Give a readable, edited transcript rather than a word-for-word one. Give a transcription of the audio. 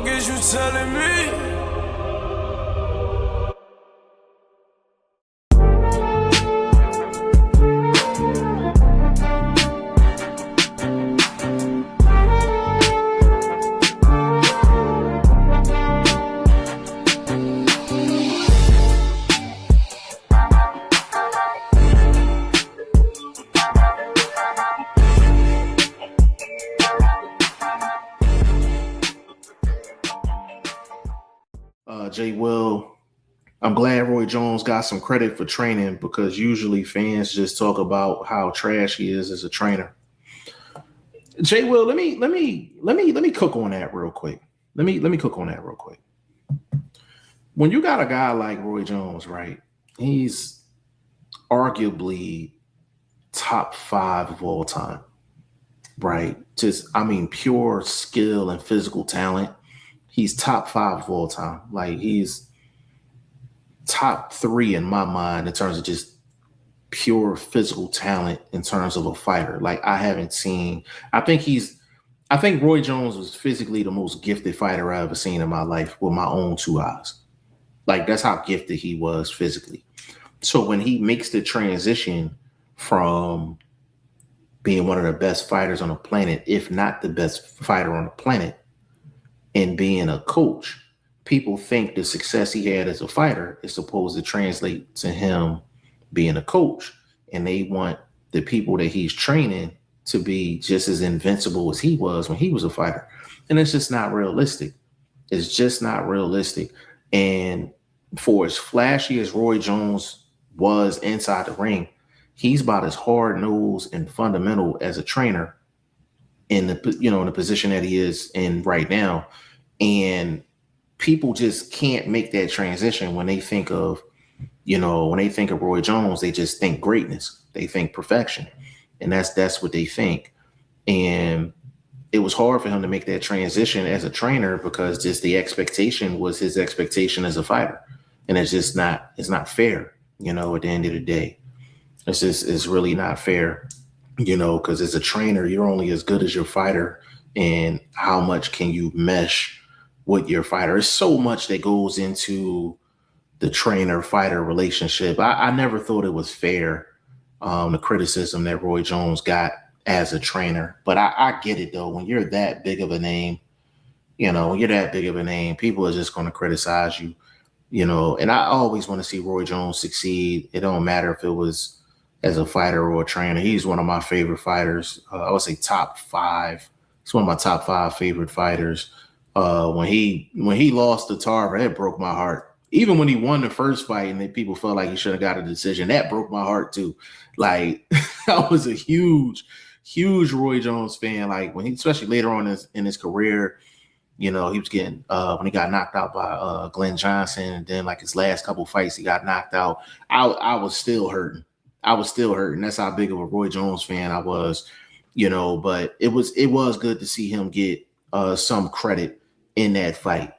Fuck is you telling me? Jay Will, I'm glad Roy Jones got some credit for training because usually fans just talk about how trash he is as a trainer. Jay Will, let me cook on that real quick. Let me cook on that real quick. When you got a guy like Roy Jones, right? He's arguably top 5 of all time, right? Pure skill and physical talent. He's top 5 of all time. Like he's top 3 in my mind in terms of just pure physical talent in terms of a fighter. Like I think Roy Jones was physically the most gifted fighter I ever seen in my life with my own 2 eyes. Like that's how gifted he was physically. So when he makes the transition from being one of the best fighters on the planet, if not the best fighter on the planet, and being a coach, people think the success he had as a fighter is supposed to translate to him being a coach. And they want the people that he's training to be just as invincible as he was when he was a fighter. And it's just not realistic. It's just not realistic. And for as flashy as Roy Jones was inside the ring, he's about as hard-nosed and fundamental as a trainer in the position that he is in right now. And people just can't make that transition when they think of Roy Jones. They just think greatness. They think perfection. And that's what they think. And it was hard for him to make that transition as a trainer because just the expectation was his expectation as a fighter. And it's not fair, at the end of the day. It's really not fair. Because as a trainer, you're only as good as your fighter and how much can you mesh with your fighter. There's so much that goes into the trainer-fighter relationship. I never thought it was fair, the criticism that Roy Jones got as a trainer. But I get it, though. When you're that big of a name, people are just going to criticize you, and I always want to see Roy Jones succeed. It don't matter if it was as a fighter or a trainer. He's one of my favorite fighters. I would say top 5. He's one of my top 5 favorite fighters. When he lost to Tarver, that broke my heart. Even when he won the first fight and people felt like he should have got a decision, that broke my heart too. Like I was a huge Roy Jones fan. Like especially later on in his career, he was getting when he got knocked out by Glenn Johnson, and then like his last couple fights he got knocked out. I was still hurting. That's how big of a Roy Jones fan I was, but it was good to see him get some credit in that fight.